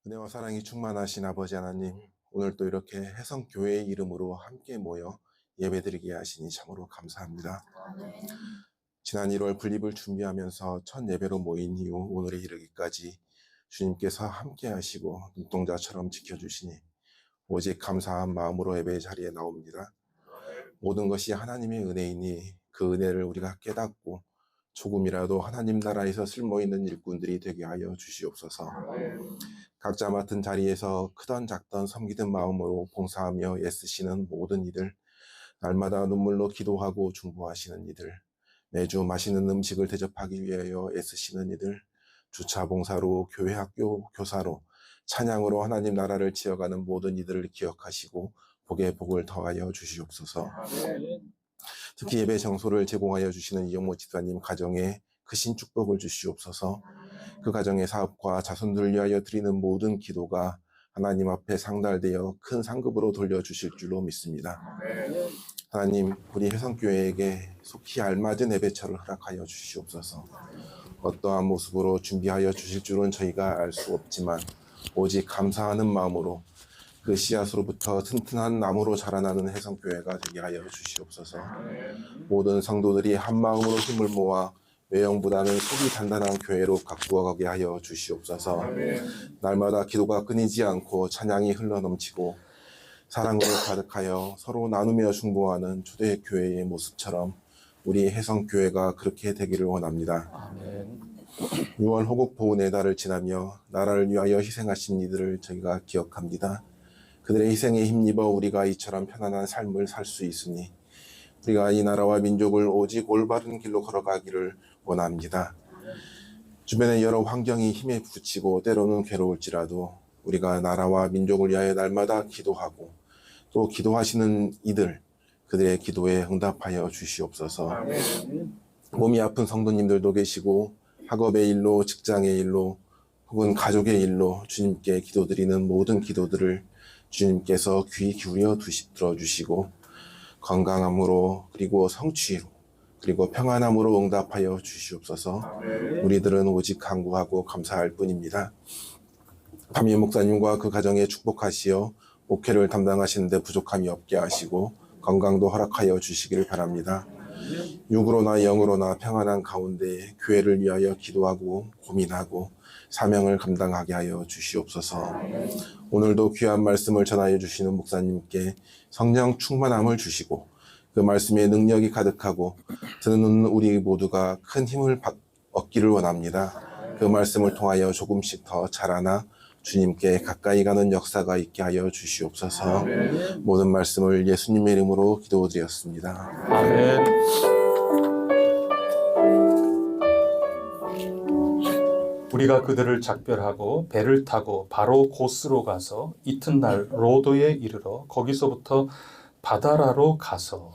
은혜와 사랑이 충만하신 아버지 하나님, 오늘 또 이렇게 해성교회의 이름으로 함께 모여 예배드리게 하시니 참으로 감사합니다. 지난 1월 분립을 준비하면서 첫 예배로 모인 이후 오늘에 이르기까지 주님께서 함께 하시고 눈동자처럼 지켜주시니 오직 감사한 마음으로 예배 자리에 나옵니다. 모든 것이 하나님의 은혜이니 그 은혜를 우리가 깨닫고 조금이라도 하나님 나라에서 쓸모있는 일꾼들이 되게 하여 주시옵소서. 각자 맡은 자리에서 크던 작던 섬기던 마음으로 봉사하며 애쓰시는 모든 이들, 날마다 눈물로 기도하고 중보하시는 이들, 매주 맛있는 음식을 대접하기 위하여 애쓰시는 이들, 주차 봉사로 교회 학교 교사로 찬양으로 하나님 나라를 지어가는 모든 이들을 기억하시고 복에 복을 더하여 주시옵소서. 특히 예배 장소를 제공하여 주시는 이영모 집사님 가정에 크신 축복을 주시옵소서. 그 가정의 사업과 자손들을 위하여 드리는 모든 기도가 하나님 앞에 상달되어 큰 상급으로 돌려주실 줄로 믿습니다. 하나님, 우리 해성교회에게 속히 알맞은 예배처를 허락하여 주시옵소서. 어떠한 모습으로 준비하여 주실 줄은 저희가 알 수 없지만 오직 감사하는 마음으로 그 씨앗으로부터 튼튼한 나무로 자라나는 해성교회가 되게 하여 주시옵소서. 모든 성도들이 한 마음으로 힘을 모아 외형보다는 속이 단단한 교회로 가꾸어가게 하여 주시옵소서. 날마다 기도가 끊이지 않고 찬양이 흘러넘치고 사랑으로 가득하여 서로 나누며 중보하는 초대교회의 모습처럼 우리 해성교회가 그렇게 되기를 원합니다. 아멘. 6월 호국 보훈의 달을 지나며 나라를 위하여 희생하신 이들을 저희가 기억합니다. 그들의 희생에 힘입어 우리가 이처럼 편안한 삶을 살 수 있으니 우리가 이 나라와 민족을 오직 올바른 길로 걸어가기를 원합니다. 주변의 여러 환경이 힘에 부딪히고 때로는 괴로울지라도 우리가 나라와 민족을 위하여 날마다 기도하고 또 기도하시는 이들, 그들의 기도에 응답하여 주시옵소서. 몸이 아픈 성도님들도 계시고 학업의 일로, 직장의 일로, 혹은 가족의 일로 주님께 기도드리는 모든 기도들을 주님께서 귀 기울여 들어주시고 건강함으로 그리고 성취로 그리고 평안함으로 응답하여 주시옵소서. 우리들은 오직 간구하고 감사할 뿐입니다. 담임 목사님과 그 가정에 축복하시어 목회를 담당하시는데 부족함이 없게 하시고 건강도 허락하여 주시기를 바랍니다. 육으로나 영으로나 평안한 가운데 교회를 위하여 기도하고 고민하고 사명을 감당하게 하여 주시옵소서. 오늘도 귀한 말씀을 전하여 주시는 목사님께 성령 충만함을 주시고 그 말씀에 능력이 가득하고 듣는 우리 모두가 큰 힘을 얻기를 원합니다. 그 말씀을 통하여 조금씩 더 자라나 주님께 가까이 가는 역사가 있게 하여 주시옵소서. 모든 말씀을 예수님의 이름으로 기도드렸습니다. 아멘. 우리가 그들을 작별하고 배를 타고 바로 고스로 가서 이튿날 로도에 이르러 거기서부터 바다라로 가서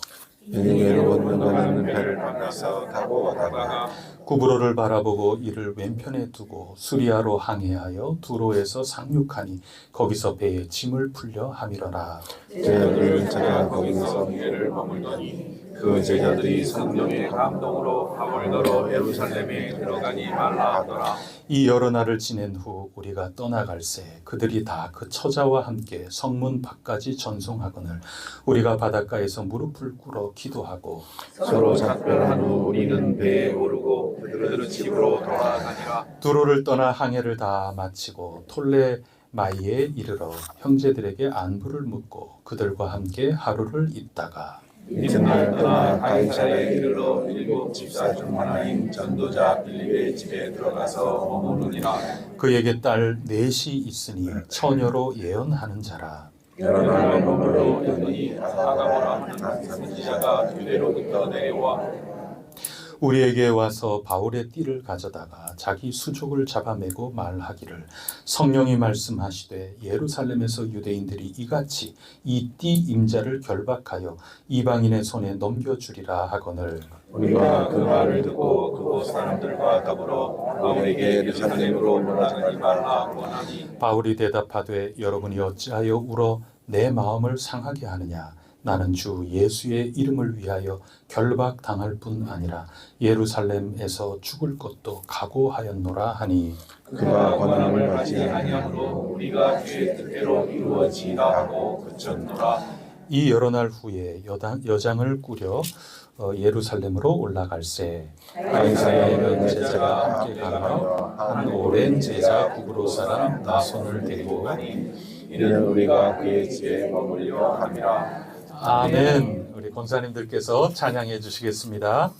니느웨로 건너가는 배를 만나서 타고 가다가 구브로를 바라보고 이를 왼편에 두고 수리아로 항해하여 두로에서 상륙하니 거기서 배에 짐을 풀려 함이러라. 제자들을 찾아 거기서 이를 머물더니 그 제자들이 성령의 감동으로 밤을 걸어 예루살렘에 들어가니 말라 하더라. 이 여러 날을 지낸 후 우리가 떠나갈새 그들이 다 그 처자와 함께 성문 밖까지 전송하거늘 우리가 바닷가에서 무릎을 꿇어 기도하고 서로 작별한 후 우리는 배에 오르고 그들은 집으로 돌아가니라. 두로를 떠나 항해를 다 마치고 톨레마이에 이르러 형제들에게 안부를 묻고 그들과 함께 하루를 있다가 이튿날 떠나 가이사랴에 이르러 일곱 집사 중 하나인 전도자 빌립의 집에 들어가서 머무르니라. 그에게 딸 넷이 있으니 처녀로 예언하는 자라. 여러 날 머물러 있더니 아가보라 하는 선지자가 유대로부터 내려와 우리에게 와서 바울의 띠를 가져다가 자기 수족을 잡아매고 말하기를 성령이 말씀하시되 예루살렘에서 유대인들이 이같이 이 띠 임자를 결박하여 이방인의 손에 넘겨주리라 하거늘 우리가 그 말을 듣고 그곳 사람들과 더불어 바울에게 예루살렘으로 올라가지 말라 원하니 바울이 대답하되 여러분이 어찌하여 울어 내 마음을 상하게 하느냐 나는 주 예수의 이름을 위하여 결박당할 뿐 아니라 예루살렘에서 죽을 것도 각오하였노라 하니 그가 권함을 받지 아니하므로 우리가 주의 뜻대로 이루어지이다 하고 그쳤노라. 이 여러 날 후에 여장을 꾸려 예루살렘으로 올라갈새 가이사랴에는 제자가 함께 가며 한 오랜 제자 구브로 사람 나손을 데리고 가니 이는 우리가 그의 집에 머물려 함이라. 아멘. 우리 권사님들께서 찬양해 주시겠습니다.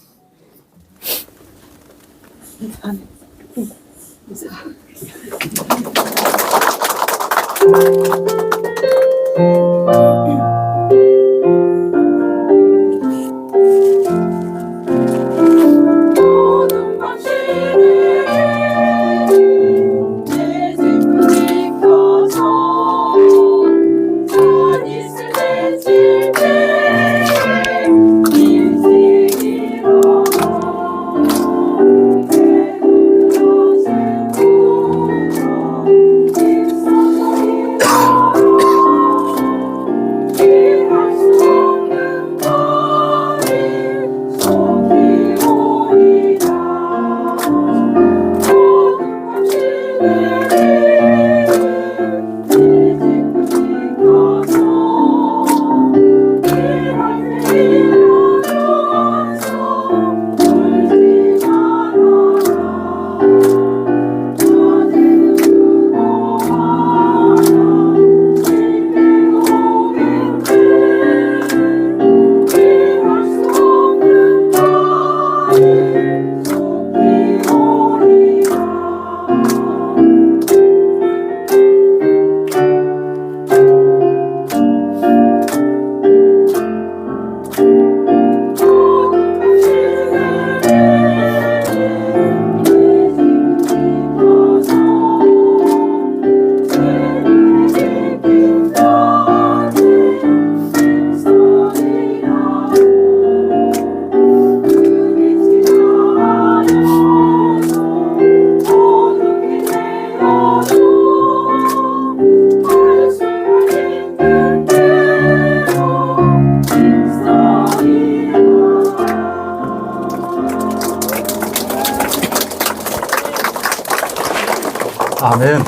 아멘.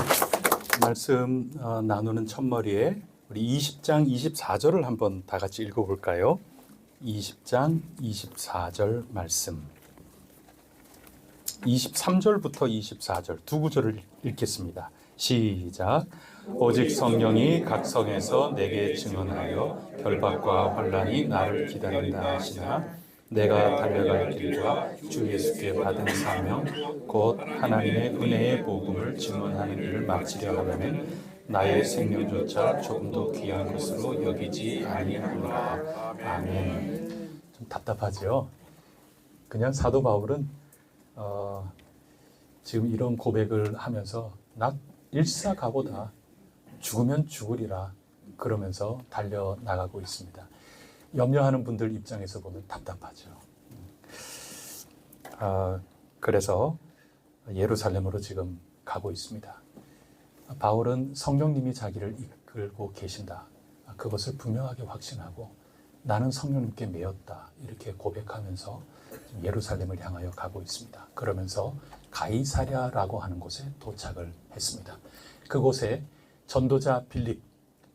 말씀 나누는 첫머리에 우리 20장 24절을 한번 다 같이 읽어볼까요? 20장 24절 말씀. 23절부터 24절 두 구절을 읽겠습니다. 시작. 오직 성령이 각 성에서 내게 증언하여 결박과 환난이 나를 기다린다 하시나 내가 달려갈 길과 주 예수께 받은 사명 곧 하나님의 은혜의 복음을 증언하는 일을 마치려 하면 나의 생명조차 조금도 귀한 것으로 여기지 아니하노라. 아멘. 좀 답답하죠? 그냥 사도 바울은 지금 이런 고백을 하면서 나 일사가보다 죽으면 죽으리라 그러면서 달려나가고 있습니다. 염려하는 분들 입장에서 보면 답답하죠. 그래서 예루살렘으로 지금 가고 있습니다. 바울은 성령님이 자기를 이끌고 계신다. 그것을 분명하게 확신하고 나는 성령님께 매였다. 이렇게 고백하면서 예루살렘을 향하여 가고 있습니다. 그러면서 가이사랴라고 하는 곳에 도착을 했습니다. 그곳에 전도자 빌립,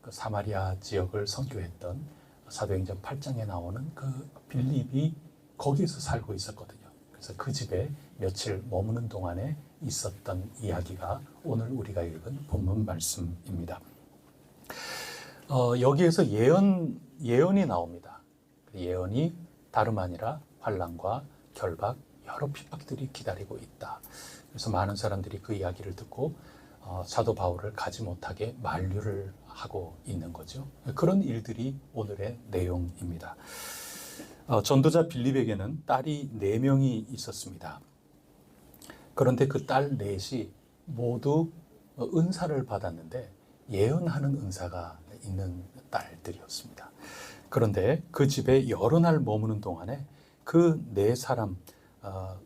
그 사마리아 지역을 선교했던 사도행전 8장에 나오는 그 빌립이 거기에서 살고 있었거든요. 그래서 그 집에 며칠 머무는 동안에 있었던 이야기가 오늘 우리가 읽은 본문 말씀입니다. 여기에서 예언이 나옵니다. 예언이 다름 아니라 환난과 결박, 여러 핍박들이 기다리고 있다. 그래서 많은 사람들이 그 이야기를 듣고 사도 바울을 가지 못하게 만류를 하고 있는 거죠. 그런 일들이 오늘의 내용입니다. 전도자 빌립에게는 딸이 4명이 있었습니다. 그런데 그 딸 넷이 모두 은사를 받았는데 예언하는 은사가 있는 딸들이었습니다. 그런데 그 집에 여러 날 머무는 동안에 그 4사람,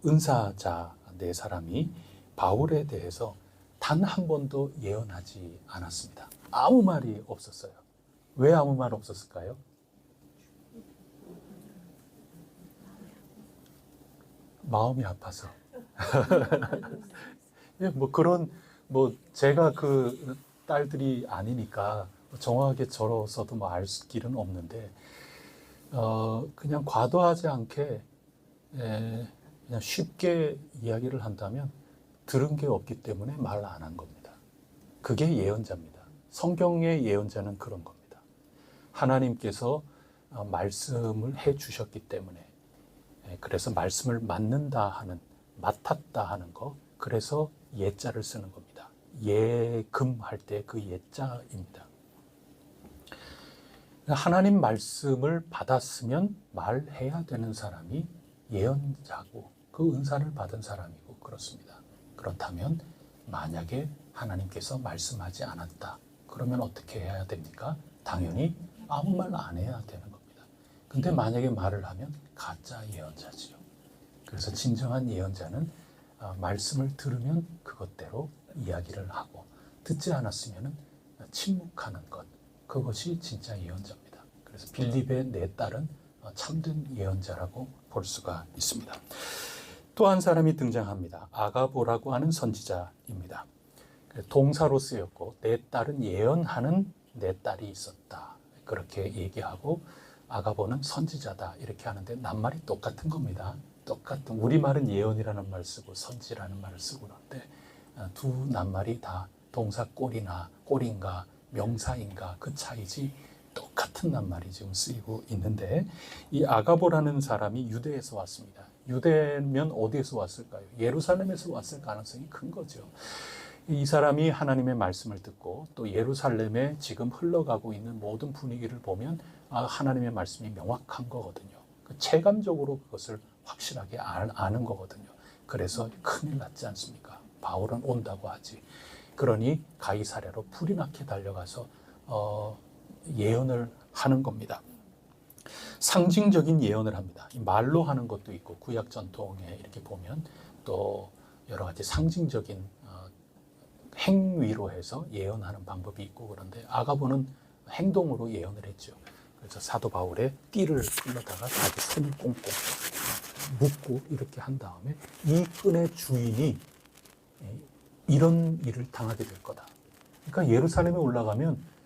은사자 4사람이 바울에 대해서 단 한 번도 예언하지 않았습니다. 아무 말이 없었어요. 왜 아무 말 없었을까요? 마음이 아파서. 예, 뭐 그런 뭐 제가 그 딸들이 아니니까 정확하게 저로서도 뭐 알 길은 없는데 그냥 과도하지 않게 그냥 쉽게 이야기를 한다면 들은 게 없기 때문에 말 안 한 겁니다. 그게 예언자입니다. 성경의 예언자는 그런 겁니다. 하나님께서 말씀을 해 주셨기 때문에 그래서 말씀을 맡는다 하는 맡았다 하는 거 그래서 예자를 쓰는 겁니다. 예금할 때 그 예자입니다. 하나님 말씀을 받았으면 말해야 되는 사람이 예언자고 그 은사를 받은 사람이고 그렇습니다. 그렇다면 만약에 하나님께서 말씀하지 않았다. 그러면 어떻게 해야 됩니까? 당연히 아무 말 안 해야 되는 겁니다. 근데 만약에 말을 하면 가짜 예언자지요. 그래서 진정한 예언자는 말씀을 들으면 그것대로 이야기를 하고 듣지 않았으면 침묵하는 것. 그것이 진짜 예언자입니다. 그래서 빌립의 네 딸은 참된 예언자라고 볼 수가 있습니다. 또 한 사람이 등장합니다. 아가보라고 하는 선지자입니다. 동사로 쓰였고 내 딸은 예언하는 내 딸이 있었다. 그렇게 얘기하고 아가보는 선지자다. 이렇게 하는데 낱말이 똑같은 겁니다. 똑같은 우리말은 예언이라는 말을 쓰고 선지라는 말을 쓰고 그런데 두 낱말이 다 동사 꼴이나 꼴인가 명사인가 그 차이지 똑같은 낱말이 지금 쓰이고 있는데 이 아가보라는 사람이 유대에서 왔습니다. 유대면 어디에서 왔을까요? 예루살렘에서 왔을 가능성이 큰 거죠. 이 사람이 하나님의 말씀을 듣고 또 예루살렘에 지금 흘러가고 있는 모든 분위기를 보면 하나님의 말씀이 명확한 거거든요. 체감적으로 그것을 확실하게 아는 거거든요. 그래서 큰일 났지 않습니까? 바울은 온다고 하지. 그러니 가이사랴로 불이 나게 달려가서 예언을 하는 겁니다. 상징적인 예언을 합니다. 말로 하는 것도 있고 구약 전통에 이렇게 보면 또 여러 가지 상징적인 행위로 해서 예언하는 방법이 있고 그런데 아가보는 행동으로 예언을 했죠. 그래서 사도 바울의 띠를 끌려다가 자기 손을 꽁꽁 묶고 이렇게 한 다음에 이 끈의 주인이 이런 일을 당하게 될 거다. 그러니까 예루살렘에 올라가면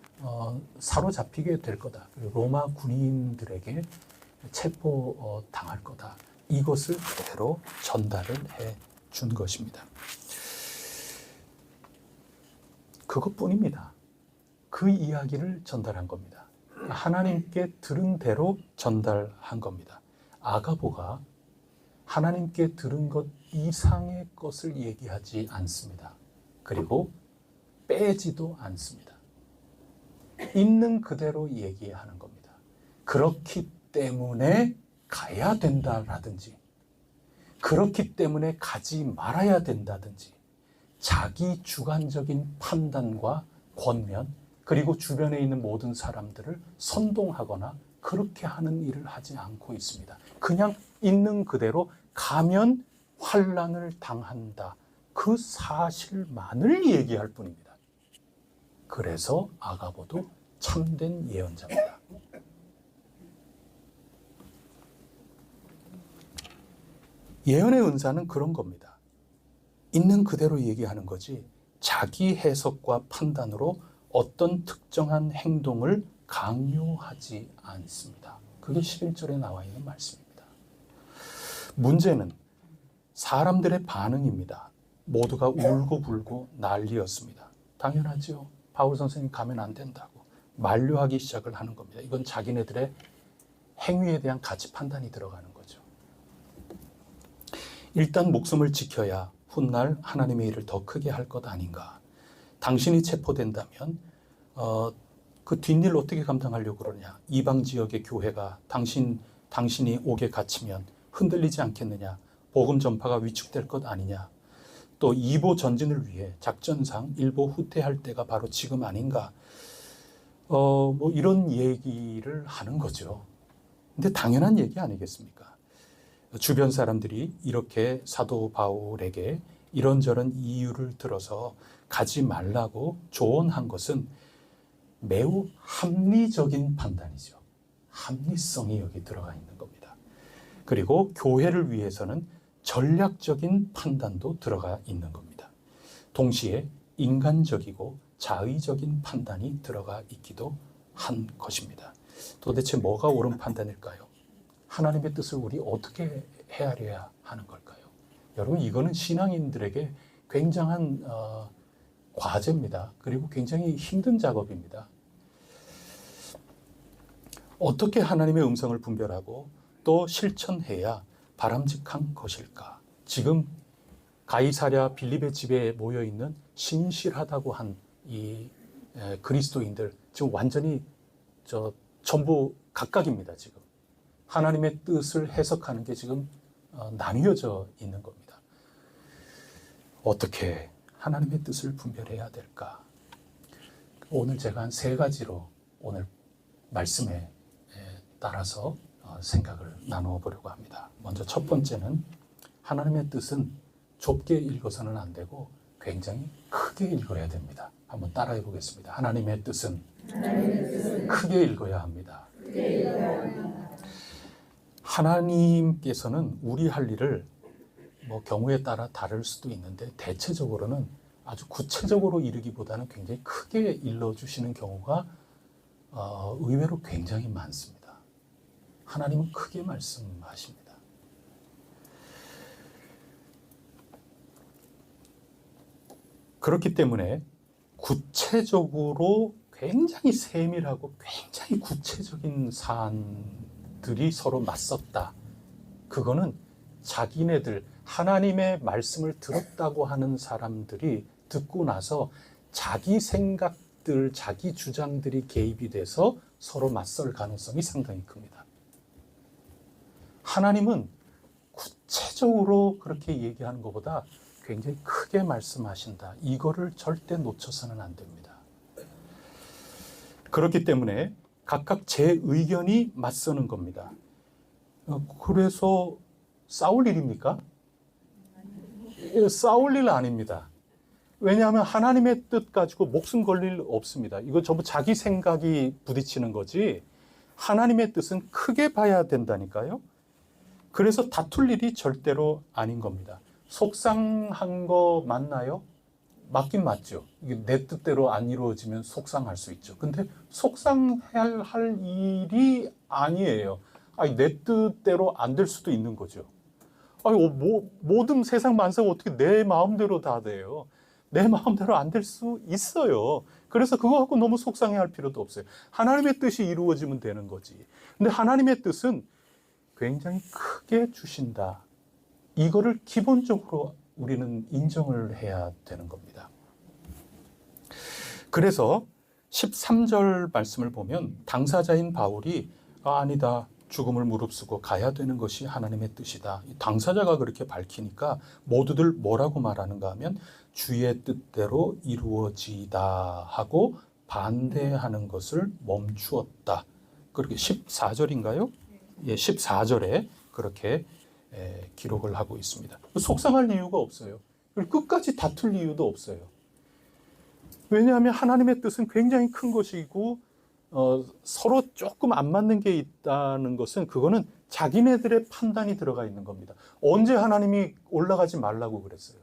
사로잡히게 될 거다. 로마 군인들에게 체포 당할 거다. 이것을 그대로 전달을 해 준 것입니다. 그것뿐입니다. 그 이야기를 전달한 겁니다. 하나님께 들은 대로 전달한 겁니다. 아가보가 하나님께 들은 것 이상의 것을 얘기하지 않습니다. 그리고 빼지도 않습니다. 있는 그대로 얘기하는 겁니다. 그렇기 때문에 가야 된다라든지, 그렇기 때문에 가지 말아야 된다든지, 자기 주관적인 판단과 권면, 그리고 주변에 있는 모든 사람들을 선동하거나 그렇게 하는 일을 하지 않고 있습니다. 그냥 있는 그대로 가면 환난을 당한다. 그 사실만을 얘기할 뿐입니다. 그래서 아가보도 참된 예언자입니다. 예언의 은사는 그런 겁니다. 있는 그대로 얘기하는 거지 자기 해석과 판단으로 어떤 특정한 행동을 강요하지 않습니다. 그게 11절에 나와 있는 말씀입니다. 문제는 사람들의 반응입니다. 모두가 울고불고 난리였습니다. 당연하죠. 바울 선생님 가면 안 된다고 만류하기 시작을 하는 겁니다. 이건 자기네들의 행위에 대한 가치 판단이 들어가는 거죠. 일단 목숨을 지켜야 훗날 하나님의 일을 더 크게 할 것 아닌가. 당신이 체포된다면 그 뒷일 어떻게 감당하려고 그러냐. 이방 지역의 교회가 당신이 옥에 갇히면 흔들리지 않겠느냐. 복음 전파가 위축될 것 아니냐. 또 이보 전진을 위해 작전상 일보 후퇴할 때가 바로 지금 아닌가. 뭐 이런 얘기를 하는 거죠. 근데 당연한 얘기 아니겠습니까? 주변 사람들이 이렇게 사도 바울에게 이런저런 이유를 들어서 가지 말라고 조언한 것은 매우 합리적인 판단이죠. 합리성이 여기 들어가 있는 겁니다. 그리고 교회를 위해서는 전략적인 판단도 들어가 있는 겁니다. 동시에 인간적이고 자의적인 판단이 들어가 있기도 한 것입니다. 도대체 뭐가 옳은 판단일까요? 하나님의 뜻을 우리 어떻게 헤아려야 하는 걸까요? 여러분, 이거는 신앙인들에게 굉장한 과제입니다. 그리고 굉장히 힘든 작업입니다. 어떻게 하나님의 음성을 분별하고 또 실천해야 바람직한 것일까? 지금 가이사랴 빌립의 집에 모여 있는 신실하다고 한 이 그리스도인들 지금 완전히 전부 각각입니다. 지금 하나님의 뜻을 해석하는 게 지금 나뉘어져 있는 겁니다. 어떻게 하나님의 뜻을 분별해야 될까? 오늘 제가 한 3가지로 오늘 말씀에 따라서 생각을 나누어 보려고 합니다. 먼저 첫 번째는 하나님의 뜻은 좁게 읽어서는 안 되고 굉장히 크게 읽어야 됩니다. 한번 따라해 보겠습니다. 하나님의 뜻은 크게 읽어야 합니다. 하나님께서는 우리 할 일을 경우에 따라 다를 수도 있는데 대체적으로는 아주 구체적으로 이르기보다는 굉장히 크게 일러주시는 경우가 의외로 굉장히 많습니다. 하나님은 크게 말씀하십니다. 그렇기 때문에 구체적으로 굉장히 세밀하고 굉장히 구체적인 사안들이 서로 맞섰다. 그거는 자기네들 하나님의 말씀을 들었다고 하는 사람들이 듣고 나서 자기 생각들, 자기 주장들이 개입이 돼서 서로 맞설 가능성이 상당히 큽니다. 하나님은 구체적으로 그렇게 얘기하는 것보다 굉장히 크게 말씀하신다. 이거를 절대 놓쳐서는 안 됩니다. 그렇기 때문에 각각 제 의견이 맞서는 겁니다. 그래서 싸울 일입니까? 싸울 일 아닙니다. 왜냐하면 하나님의 뜻 가지고 목숨 걸릴 일 없습니다. 이거 전부 자기 생각이 부딪히는 거지 하나님의 뜻은 크게 봐야 된다니까요. 그래서 다툴 일이 절대로 아닌 겁니다. 속상한 거 맞나요? 맞긴 맞죠. 이게 내 뜻대로 안 이루어지면 속상할 수 있죠. 근데 속상할 일이 아니에요. 아니, 내 뜻대로 안 될 수도 있는 거죠. 아니, 모든 세상 만사가 어떻게 내 마음대로 다 돼요? 내 마음대로 안 될 수 있어요. 그래서 그거 갖고 너무 속상해할 필요도 없어요. 하나님의 뜻이 이루어지면 되는 거지. 근데 하나님의 뜻은 굉장히 크게 주신다. 이거를 기본적으로 우리는 인정을 해야 되는 겁니다. 그래서 13절 말씀을 보면 당사자인 바울이 아니다. 죽음을 무릅쓰고 가야 되는 것이 하나님의 뜻이다. 당사자가 그렇게 밝히니까 모두들 뭐라고 말하는가 하면 주의 뜻대로 이루어지다 하고 반대하는 것을 멈추었다. 그렇게 14절인가요? 예, 14절에 그렇게 기록을 하고 있습니다. 속상할 이유가 없어요. 끝까지 다툴 이유도 없어요. 왜냐하면 하나님의 뜻은 굉장히 큰 것이고 서로 조금 안 맞는 게 있다는 것은 그거는 자기네들의 판단이 들어가 있는 겁니다. 언제 하나님이 올라가지 말라고 그랬어요?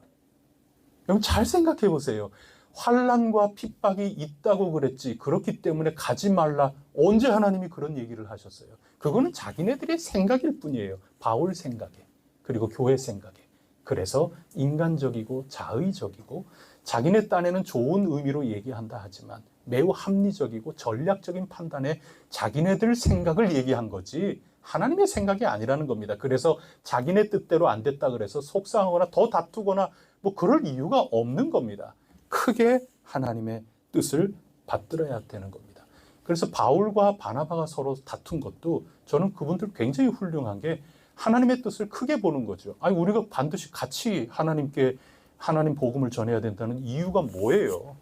여러분 잘 생각해 보세요. 환난과 핍박이 있다고 그랬지 그렇기 때문에 가지 말라. 언제 하나님이 그런 얘기를 하셨어요? 그거는 자기네들의 생각일 뿐이에요. 바울 생각에 그리고 교회 생각에. 그래서 인간적이고 자의적이고 자기네 딴에는 좋은 의미로 얘기한다 하지만 매우 합리적이고 전략적인 판단에 자기네들 생각을 얘기한 거지 하나님의 생각이 아니라는 겁니다. 그래서 자기네 뜻대로 안 됐다 그래서 속상하거나 더 다투거나 뭐 그럴 이유가 없는 겁니다. 크게 하나님의 뜻을 받들어야 되는 겁니다. 그래서 바울과 바나바가 서로 다툰 것도 저는 그분들 굉장히 훌륭한 게 하나님의 뜻을 크게 보는 거죠. 아니 우리가 반드시 같이 하나님 복음을 전해야 된다는 이유가 뭐예요?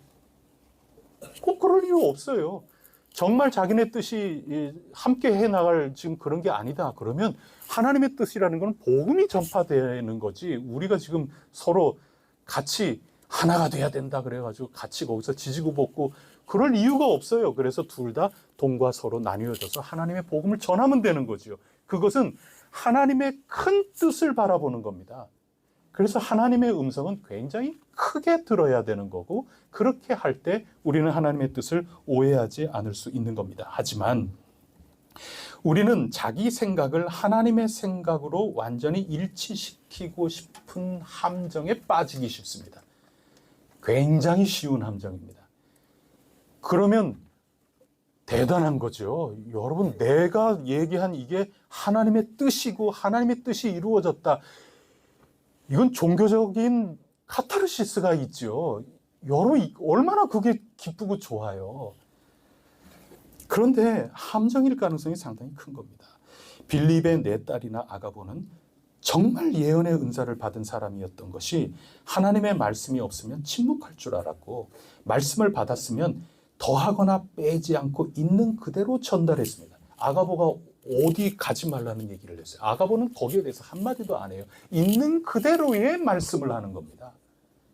꼭 그럴 이유 없어요. 정말 자기네 뜻이 함께 해나갈 지금 그런 게 아니다. 그러면 하나님의 뜻이라는 건 복음이 전파되는 거지. 우리가 지금 서로 같이 하나가 돼야 된다 그래가지고 같이 거기서 지지고 볶고 그럴 이유가 없어요. 그래서 둘 다 동과 서로 나뉘어져서 하나님의 복음을 전하면 되는 거죠. 그것은 하나님의 큰 뜻을 바라보는 겁니다. 그래서 하나님의 음성은 굉장히 크게 들어야 되는 거고, 그렇게 할 때 우리는 하나님의 뜻을 오해하지 않을 수 있는 겁니다. 하지만 우리는 자기 생각을 하나님의 생각으로 완전히 일치시키고 싶은 함정에 빠지기 쉽습니다. 굉장히 쉬운 함정입니다. 그러면 대단한 거죠. 여러분, 내가 얘기한 이게 하나님의 뜻이고 하나님의 뜻이 이루어졌다. 이건 종교적인 카타르시스가 있죠. 여러분, 얼마나 그게 기쁘고 좋아요. 그런데 함정일 가능성이 상당히 큰 겁니다. 빌립의 네 딸이나 아가보는 정말 예언의 은사를 받은 사람이었던 것이 하나님의 말씀이 없으면 침묵할 줄 알았고, 말씀을 받았으면 더하거나 빼지 않고 있는 그대로 전달했습니다. 아가보가 어디 가지 말라는 얘기를 했어요. 아가보는 거기에 대해서 한마디도 안 해요. 있는 그대로의 말씀을 하는 겁니다.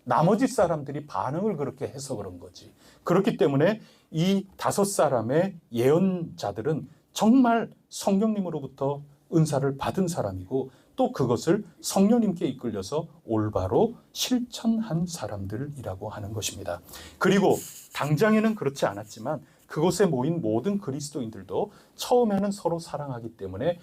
나머지 사람들이 반응을 그렇게 해서 그런 거지. 그렇기 때문에 이 5사람의 예언자들은 정말 성령님으로부터 은사를 받은 사람이고, 또 그것을 성령님께 이끌려서 올바로 실천한 사람들이라고 하는 것입니다. 그리고 당장에는 그렇지 않았지만 그곳에 모인 모든 그리스도인들도 처음에는 서로 사랑하기 때문에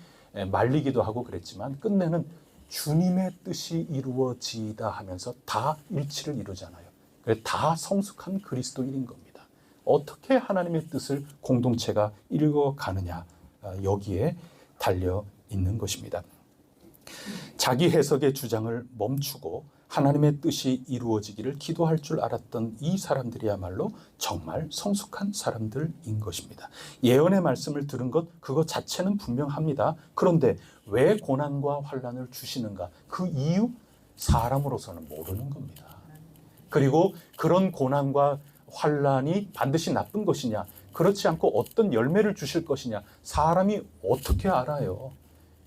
말리기도 하고 그랬지만, 끝내는 주님의 뜻이 이루어지다 하면서 다 일치를 이루잖아요. 그래서 다 성숙한 그리스도인인 겁니다. 어떻게 하나님의 뜻을 공동체가 읽어가느냐, 여기에 달려 있는 것입니다. 자기 해석의 주장을 멈추고 하나님의 뜻이 이루어지기를 기도할 줄 알았던 이 사람들이야말로 정말 성숙한 사람들인 것입니다. 예언의 말씀을 들은 그것 자체는 분명합니다. 그런데 왜 고난과 환난을 주시는가? 그 이유, 사람으로서는 모르는 겁니다. 그리고 그런 고난과 환난이 반드시 나쁜 것이냐, 그렇지 않고 어떤 열매를 주실 것이냐, 사람이 어떻게 알아요?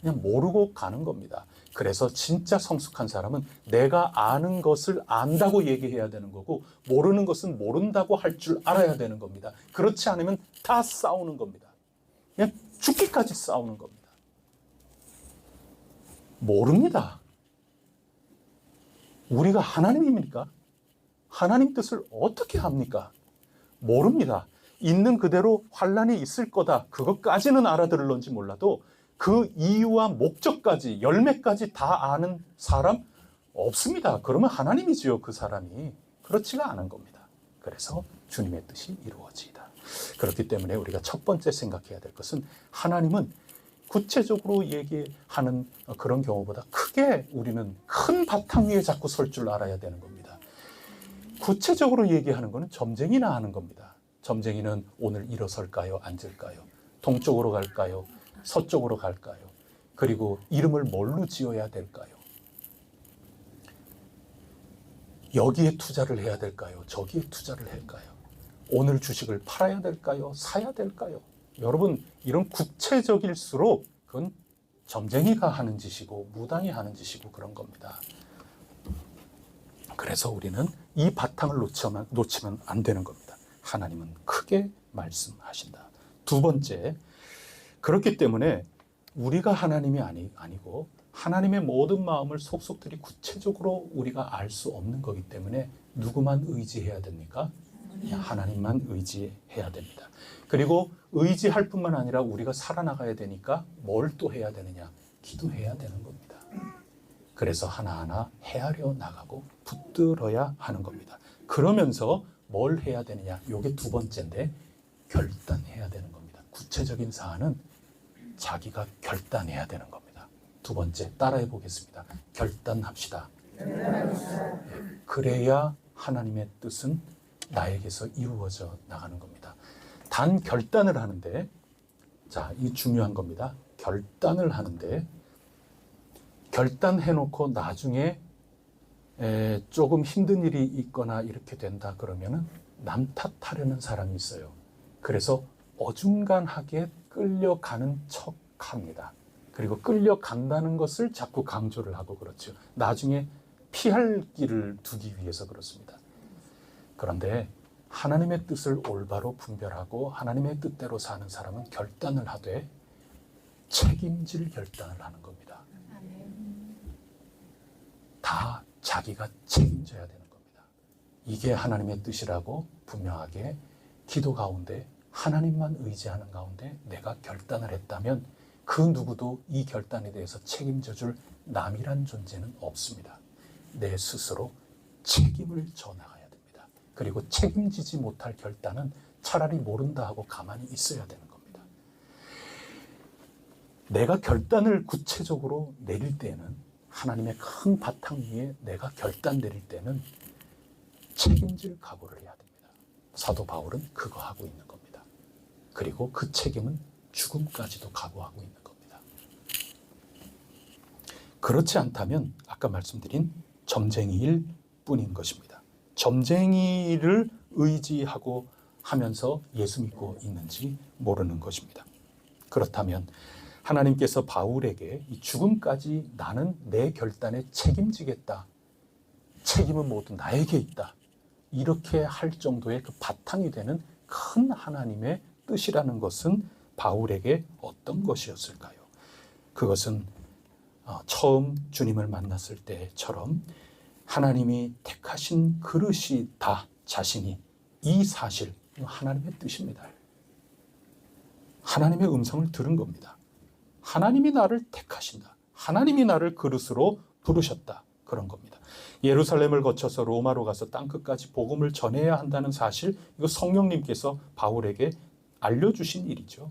그냥 모르고 가는 겁니다. 그래서 진짜 성숙한 사람은 내가 아는 것을 안다고 얘기해야 되는 거고, 모르는 것은 모른다고 할 줄 알아야 되는 겁니다. 그렇지 않으면 다 싸우는 겁니다. 그냥 죽기까지 싸우는 겁니다. 모릅니다. 우리가 하나님입니까? 하나님 뜻을 어떻게 합니까? 모릅니다. 있는 그대로 환난이 있을 거다, 그것까지는 알아들을런지 몰라도 그 이유와 목적까지, 열매까지 다 아는 사람 없습니다. 그러면 하나님이지요, 그 사람이. 그렇지가 않은 겁니다. 그래서 주님의 뜻이 이루어지다. 그렇기 때문에 우리가 첫 번째 생각해야 될 것은, 하나님은 구체적으로 얘기하는 그런 경우보다 크게 우리는 큰 바탕 위에 자꾸 설 줄 알아야 되는 겁니다. 구체적으로 얘기하는 것은 점쟁이나 하는 겁니다. 점쟁이는 오늘 일어설까요? 앉을까요? 동쪽으로 갈까요? 서쪽으로 갈까요? 그리고 이름을 뭘로 지어야 될까요? 여기에 투자를 해야 될까요? 저기에 투자를 할까요? 오늘 주식을 팔아야 될까요? 사야 될까요? 여러분, 이런 구체적일수록 그건 점쟁이가 하는 짓이고 무당이 하는 짓이고 그런 겁니다. 그래서 우리는 이 바탕을 놓치면 안 되는 겁니다. 하나님은 크게 말씀하신다. 두 번째, 그렇기 때문에 우리가 하나님이 아니고 하나님의 모든 마음을 속속들이 구체적으로 우리가 알 수 없는 거기 때문에 누구만 의지해야 됩니까? 하나님만 의지해야 됩니다. 그리고 의지할 뿐만 아니라 우리가 살아나가야 되니까 뭘 또 해야 되느냐? 기도해야 되는 겁니다. 그래서 하나하나 헤아려 나가고 붙들어야 하는 겁니다. 그러면서 뭘 해야 되느냐? 이게 두 번째인데, 결단해야 되는 겁니다. 구체적인 사안은 자기가 결단해야 되는 겁니다. 두 번째, 따라해 보겠습니다. 결단합시다. 그래야 하나님의 뜻은 나에게서 이루어져 나가는 겁니다. 단 결단을 하는데, 자, 이 중요한 겁니다. 결단을 하는데, 결단해놓고 나중에 조금 힘든 일이 있거나 이렇게 된다 그러면은 남 탓하려는 사람이 있어요. 그래서 어중간하게 끌려가는 척합니다. 그리고 끌려간다는 것을 자꾸 강조를 하고 그렇죠. 나중에 피할 길을 두기 위해서 그렇습니다. 그런데 하나님의 뜻을 올바로 분별하고 하나님의 뜻대로 사는 사람은 결단을 하되 책임질 결단을 하는 겁니다. 다 자기가 책임져야 되는 겁니다. 이게 하나님의 뜻이라고 분명하게 기도 가운데 하나님만 의지하는 가운데 내가 결단을 했다면 그 누구도 이 결단에 대해서 책임져줄 남이란 존재는 없습니다. 내 스스로 책임을 져나가야 됩니다. 그리고 책임지지 못할 결단은 차라리 모른다 하고 가만히 있어야 되는 겁니다. 내가 결단을 구체적으로 내릴 때는 하나님의 큰 바탕 위에 내가 결단 내릴 때는 책임질 각오를 해야 됩니다. 사도 바울은 그거 하고 있는 겁니다. 그리고 그 책임은 죽음까지도 각오하고 있는 겁니다. 그렇지 않다면 아까 말씀드린 점쟁이일 뿐인 것입니다. 점쟁이를 의지하고 하면서 예수 믿고 있는지 모르는 것입니다. 그렇다면 하나님께서 바울에게 이 죽음까지 나는 내 결단에 책임지겠다. 책임은 모두 나에게 있다. 이렇게 할 정도의 그 바탕이 되는 큰 하나님의 뜻이라는 것은 바울에게 어떤 것이었을까요? 그것은 처음 주님을 만났을 때처럼 하나님이 택하신 그릇이다 자신이 이 사실, 하나님의 뜻입니다. 하나님의 음성을 들은 겁니다. 하나님이 나를 택하신다. 하나님이 나를 그릇으로 부르셨다. 그런 겁니다. 예루살렘을 거쳐서 로마로 가서 땅끝까지 복음을 전해야 한다는 사실, 이거 성령님께서 바울에게 알려주신 일이죠.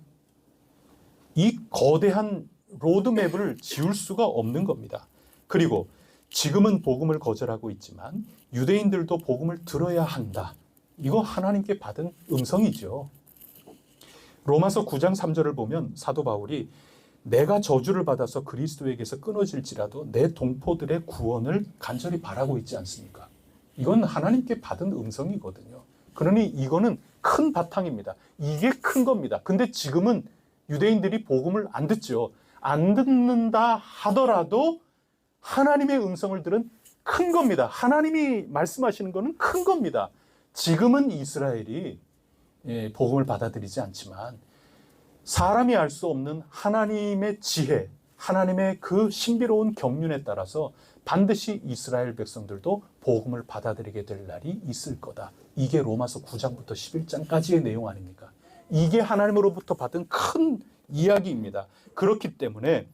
이 거대한 로드맵을 지울 수가 없는 겁니다. 그리고 지금은 복음을 거절하고 있지만 유대인들도 복음을 들어야 한다. 이거 하나님께 받은 음성이죠. 로마서 9장 3절을 보면 사도 바울이 내가 저주를 받아서 그리스도에게서 끊어질지라도 내 동포들의 구원을 간절히 바라고 있지 않습니까? 이건 하나님께 받은 음성이거든요. 그러니 이거는 큰 바탕입니다. 이게 큰 겁니다. 근데 지금은 유대인들이 복음을 안 듣죠. 안 듣는다 하더라도 하나님의 음성을 들은 큰 겁니다. 하나님이 말씀하시는 거는 큰 겁니다. 지금은 이스라엘이 복음을 받아들이지 않지만 사람이 알 수 없는 하나님의 지혜, 하나님의 그 신비로운 경륜에 따라서 반드시 이스라엘 백성들도 복음을 받아들이게 될 날이 있을 거다. 이게 로마서 9장부터 11장까지의 내용 아닙니까? 이게 하나님으로부터 받은 큰 이야기입니다. 그렇기 때문에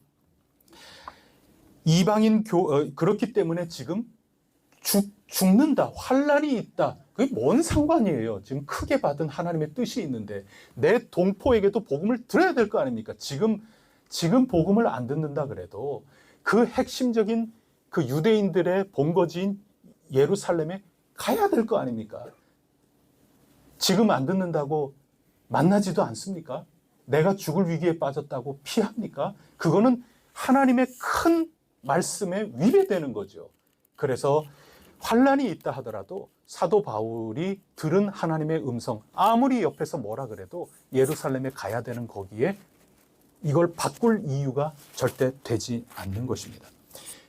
그렇기 때문에 지금 죽는다, 환란이 있다. 그게 뭔 상관이에요? 지금 크게 받은 하나님의 뜻이 있는데 내 동포에게도 복음을 들어야 될 거 아닙니까? 지금 복음을 안 듣는다 그래도 그 핵심적인 그 유대인들의 본거지인 예루살렘에 가야 될 거 아닙니까? 지금 안 듣는다고 만나지도 않습니까? 내가 죽을 위기에 빠졌다고 피합니까? 그거는 하나님의 큰 말씀에 위배되는 거죠. 그래서 환란이 있다 하더라도 사도 바울이 들은 하나님의 음성, 아무리 옆에서 뭐라 그래도 예루살렘에 가야 되는 거기에 이걸 바꿀 이유가 절대 되지 않는 것입니다.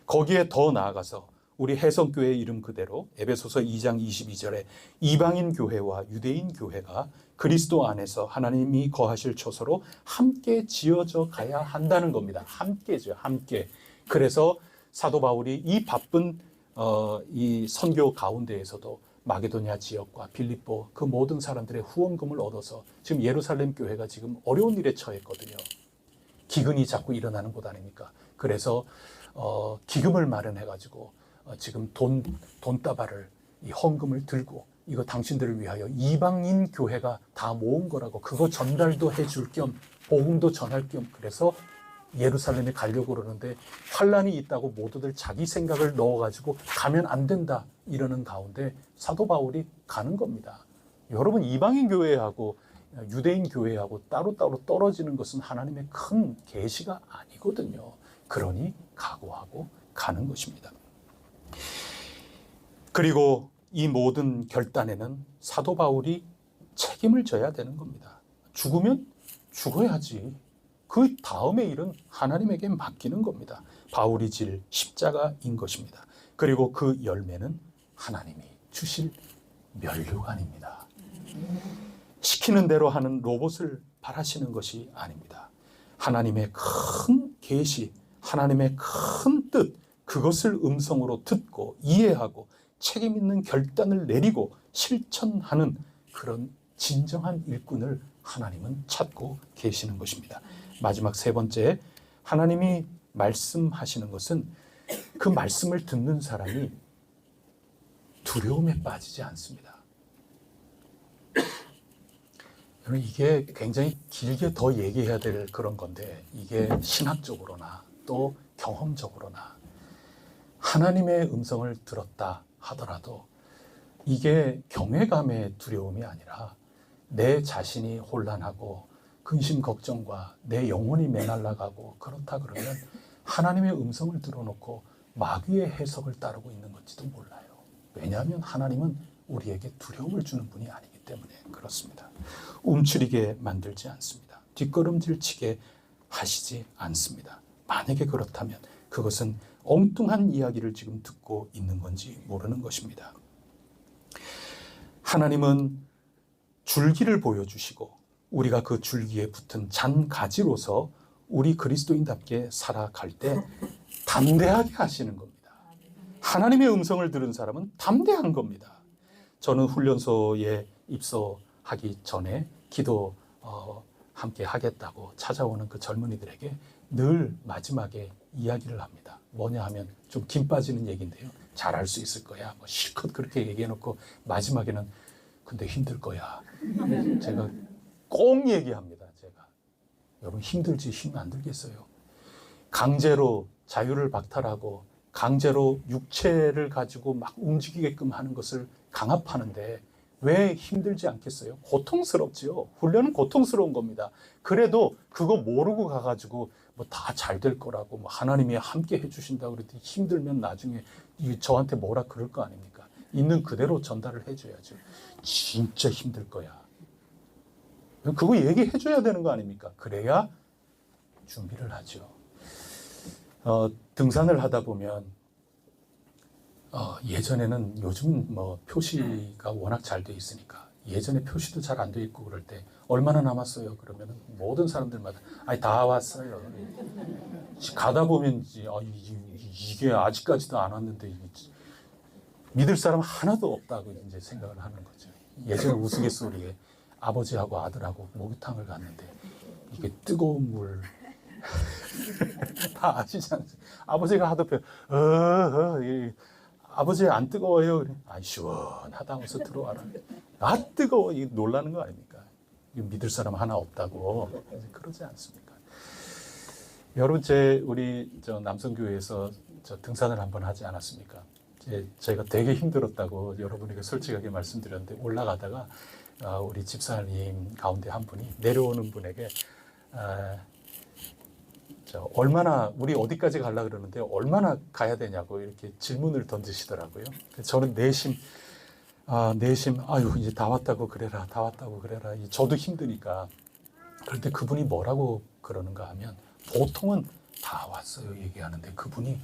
거기에 더 나아가서 우리 해성교회 이름 그대로 에베소서 2장 22절에 이방인 교회와 유대인 교회가 그리스도 안에서 하나님이 거하실 처소로 함께 지어져 가야 한다는 겁니다. 함께죠, 함께. 그래서 사도 바울이 이 바쁜 이 선교 가운데에서도 마게도냐 지역과 빌립보 그 모든 사람들의 후원금을 얻어서 지금 예루살렘 교회가 지금 어려운 일에 처했거든요. 기근이 자꾸 일어나는 곳 아닙니까? 그래서 기금을 마련해가지고 지금 돈다발을 이 헌금을 들고 이거 당신들을 위하여 이방인 교회가 다 모은 거라고 그거 전달도 해줄 겸 복음도 전할 겸 그래서 예루살렘에 가려고 그러는데 환란이 있다고 모두들 자기 생각을 넣어가지고 가면 안 된다 이러는 가운데 사도 바울이 가는 겁니다. 여러분 이방인 교회하고 유대인 교회하고 따로따로 떨어지는 것은 하나님의 큰 계시가 아니거든요. 그러니 각오하고 가는 것입니다. 그리고 이 모든 결단에는 사도 바울이 책임을 져야 되는 겁니다. 죽으면 죽어야지. 그 다음의 일은 하나님에게 맡기는 겁니다. 바울이 질 십자가인 것입니다. 그리고 그 열매는 하나님이 주실 면류관입니다. 시키는 대로 하는 로봇을 바라시는 것이 아닙니다. 하나님의 큰 계시, 하나님의 큰 뜻, 그것을 음성으로 듣고 이해하고 책임 있는 결단을 내리고 실천하는 그런 진정한 일꾼을 하나님은 찾고 계시는 것입니다. 마지막 세 번째, 하나님이 말씀하시는 것은 그 말씀을 듣는 사람이 두려움에 빠지지 않습니다. 여러분, 이게 굉장히 길게 더 얘기해야 될 그런 건데, 이게 신학적으로나 또 경험적으로나 하나님의 음성을 들었다 하더라도 이게 경외감의 두려움이 아니라 내 자신이 혼란하고 근심 걱정과 내 영혼이 메말라가고 그렇다 그러면 하나님의 음성을 들어놓고 마귀의 해석을 따르고 있는 건지도 몰라요. 왜냐하면 하나님은 우리에게 두려움을 주는 분이 아니기 때문에 그렇습니다. 움츠리게 만들지 않습니다. 뒷걸음질 치게 하시지 않습니다. 만약에 그렇다면 그것은 엉뚱한 이야기를 지금 듣고 있는 건지 모르는 것입니다. 하나님은 줄기를 보여주시고 우리가 그 줄기에 붙은 잔가지로서 우리 그리스도인답게 살아갈 때 담대하게 하시는 겁니다. 하나님의 음성을 들은 사람은 담대한 겁니다. 저는 훈련소에 입소하기 전에 기도 함께 하겠다고 찾아오는 그 젊은이들에게 늘 마지막에 이야기를 합니다. 뭐냐 하면 좀 김 빠지는 얘기인데요. 잘할 수 있을 거야. 뭐 실컷 그렇게 얘기해놓고 마지막에는 근데 힘들 거야. 제가 꼭 얘기합니다. 제가 여러분 힘들지 힘 안 들겠어요. 강제로 자유를 박탈하고 강제로 육체를 가지고 막 움직이게끔 하는 것을 강압하는데 왜 힘들지 않겠어요? 고통스럽지요. 훈련은 고통스러운 겁니다. 그래도 그거 모르고 가가지고 뭐 다 잘 될 거라고 뭐 하나님이 함께 해주신다고 그랬더니 힘들면 나중에 저한테 뭐라 그럴 거 아닙니까? 있는 그대로 전달을 해줘야죠. 진짜 힘들 거야. 그거 얘기해줘야 되는 거 아닙니까? 그래야 준비를 하죠. 등산을 하다 보면 예전에는 요즘은 뭐 표시가 워낙 잘 돼 있으니까 예전에 표시도 잘 안 돼 있고 그럴 때 얼마나 남았어요? 그러면은 모든 사람들마다 아니 다 왔어요. 가다 보면 이게 아직까지도 안 왔는데 믿을 사람 하나도 없다고 이제 생각을 하는 거죠. 예전에 우스갯소리에 아버지하고 아들하고 목욕탕을 갔는데 이게 뜨거운 물 다 아시지 않습니까? 아버지가 하도 아버지 안 뜨거워요? 아 시원하다 하면서 들어와라. 아 뜨거워. 이 놀라는 거 아닙니까? 믿을 사람 하나 없다고. 그러지 않습니까? 여러분 우리 남성교회에서 등산을 한번 하지 않았습니까? 제가 되게 힘들었다고 여러분에게 솔직하게 말씀드렸는데 올라가다가 우리 집사님 가운데 한 분이 내려오는 분에게 얼마나 우리 어디까지 가려고 그러는데 얼마나 가야 되냐고 이렇게 질문을 던지시더라고요. 저는 내심 아유 이제 다 왔다고 그래라 다 왔다고 그래라. 저도 힘드니까. 그런데 그분이 뭐라고 그러는가 하면 보통은 다 왔어요 얘기하는데 그분이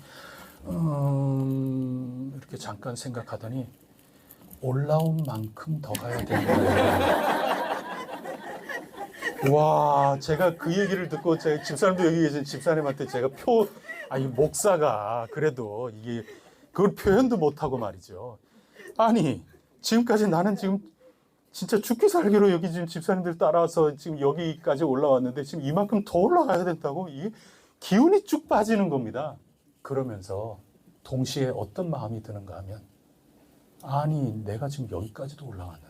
이렇게 잠깐 생각하더니 올라온 만큼 더 가야 된다. 와, 제가 그 얘기를 듣고 제 집사람도 여기 계신 집사님한테 제가 목사가 그래도 이게 그걸 표현도 못하고 말이죠. 아니, 지금까지 나는 지금 진짜 죽기 살기로 여기 지금 집사님들 따라서 지금 여기까지 올라왔는데 지금 이만큼 더 올라가야 된다고 이게 기운이 쭉 빠지는 겁니다. 그러면서 동시에 어떤 마음이 드는가 하면 아니, 내가 지금 여기까지도 올라왔는데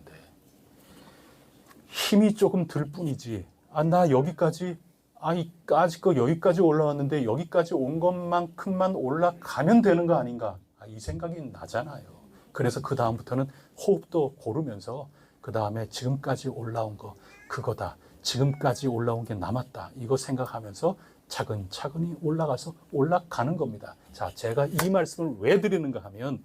힘이 조금 들 뿐이지. 나 여기까지, 아직껏 여기까지 올라왔는데 여기까지 온 것만큼만 올라가면 되는 거 아닌가. 이 생각이 나잖아요. 그래서 그 다음부터는 호흡도 고르면서 그 다음에 지금까지 올라온 거 그거다. 지금까지 올라온 게 남았다. 이거 생각하면서 차근차근히 올라가서 올라가는 겁니다. 자, 제가 이 말씀을 왜 드리는가 하면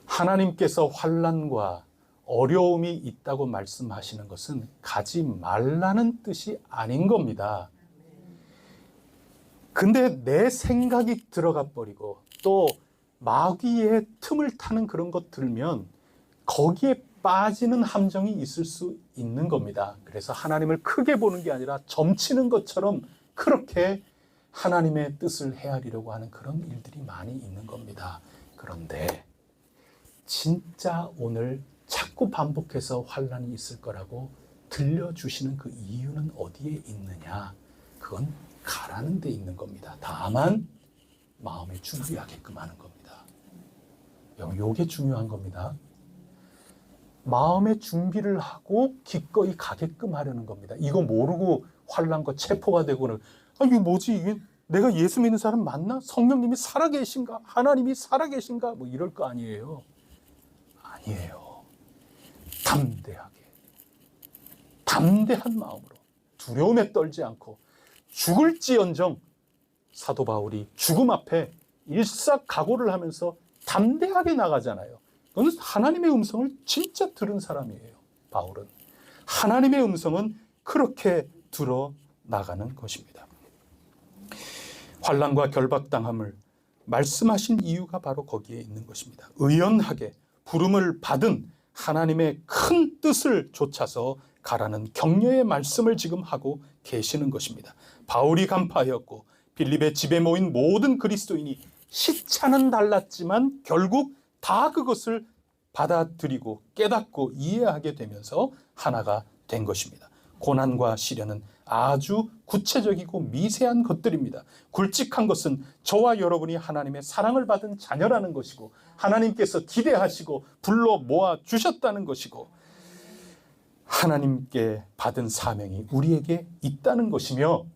하나님께서 환난과 어려움이 있다고 말씀하시는 것은 가지 말라는 뜻이 아닌 겁니다. 근데 내 생각이 들어가 버리고 또 마귀의 틈을 타는 그런 것 들면 거기에 빠지는 함정이 있을 수 있는 겁니다. 그래서 하나님을 크게 보는 게 아니라 점치는 것처럼 그렇게 하나님의 뜻을 헤아리려고 하는 그런 일들이 많이 있는 겁니다. 그런데 진짜 오늘 자꾸 반복해서 환난이 있을 거라고 들려주시는 그 이유는 어디에 있느냐? 그건 가라는 데 있는 겁니다. 다만 마음에 준비하게끔 하는 겁니다. 이게 중요한 겁니다. 마음의 준비를 하고 기꺼이 가게끔 하려는 겁니다. 이거 모르고 환난과 체포가 되고는 이게 뭐지? 이게 내가 예수 믿는 사람 맞나? 성령님이 살아계신가? 하나님이 살아계신가? 뭐 이럴 거 아니에요. 아니에요. 담대한 마음으로 두려움에 떨지 않고 죽을지언정 사도 바울이 죽음 앞에 일사각오를 하면서 담대하게 나가잖아요. 그건 하나님의 음성을 진짜 들은 사람이에요. 바울은 하나님의 음성은 그렇게 들어 나가는 것입니다. 환난과 결박당함을 말씀하신 이유가 바로 거기에 있는 것입니다. 의연하게 부름을 받은 하나님의 큰 뜻을 좇아서 가라는 격려의 말씀을 지금 하고 계시는 것입니다. 바울이 간파하였고 빌립의 집에 모인 모든 그리스도인이 시차는 달랐지만 결국 다 그것을 받아들이고 깨닫고 이해하게 되면서 하나가 된 것입니다. 고난과 시련은 아주 구체적이고 미세한 것들입니다. 굵직한 것은 저와 여러분이 하나님의 사랑을 받은 자녀라는 것이고 하나님께서 기대하시고 불러 모아 주셨다는 것이고 하나님께 받은 사명이 우리에게 있다는 것이며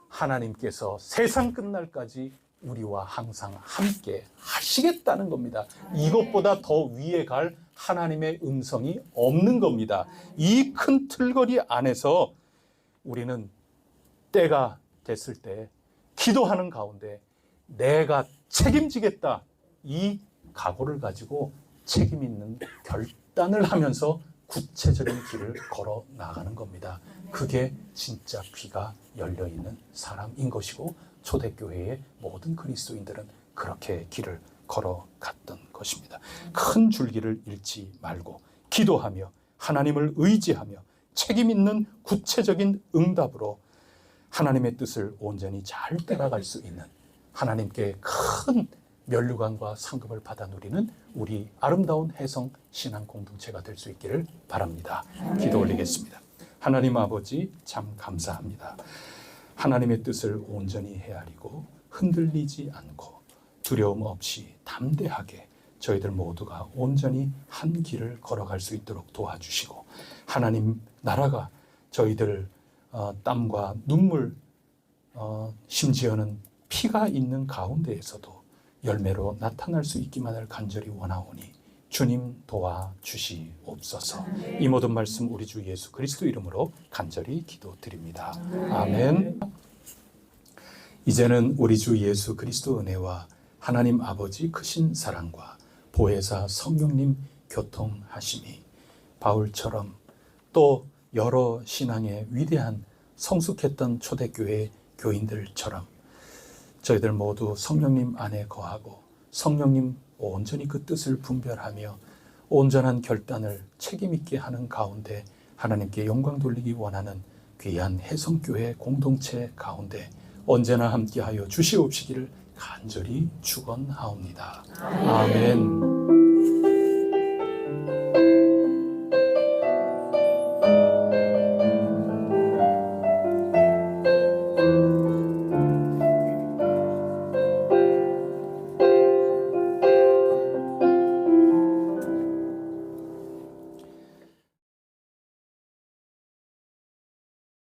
하나님께서 세상 끝날까지 우리와 항상 함께 하시겠다는 겁니다. 이것보다 더 위에 갈 하나님의 음성이 없는 겁니다. 이 큰 틀거리 안에서 우리는 때가 됐을 때 기도하는 가운데 내가 책임지겠다 이 각오를 가지고 책임 있는 결단을 하면서 구체적인 길을 걸어 나가는 겁니다. 그게 진짜 귀가 열려있는 사람인 것이고 초대교회의 모든 그리스도인들은 그렇게 길을 걸어갔던 것입니다. 큰 줄기를 잃지 말고 기도하며 하나님을 의지하며 책임 있는 구체적인 응답으로 하나님의 뜻을 온전히 잘 따라갈 수 있는 하나님께 큰 면류관과 상급을 받아 누리는 우리 아름다운 혜성 신앙 공동체가 될 수 있기를 바랍니다. 기도 올리겠습니다. 하나님 아버지 참 감사합니다. 하나님의 뜻을 온전히 헤아리고 흔들리지 않고 두려움 없이 담대하게 저희들 모두가 온전히 한 길을 걸어갈 수 있도록 도와주시고 하나님 나라가 저희들 땀과 눈물 심지어는 피가 있는 가운데에서도 열매로 나타날 수 있기만을 간절히 원하오니 주님 도와주시옵소서. 이 모든 말씀 우리 주 예수 그리스도 이름으로 간절히 기도드립니다. 아멘. 이제는 우리 주 예수 그리스도 은혜와 하나님 아버지 크신 사랑과 보혜사 성령님 교통하심이 바울처럼 또 여러 신앙의 위대한 성숙했던 초대교회 교인들처럼 저희들 모두 성령님 안에 거하고 성령님 온전히 그 뜻을 분별하며 온전한 결단을 책임있게 하는 가운데 하나님께 영광 돌리기 원하는 귀한 혜성교회 공동체 가운데 언제나 함께하여 주시옵시기를 간절히 축원하옵니다. 아멘.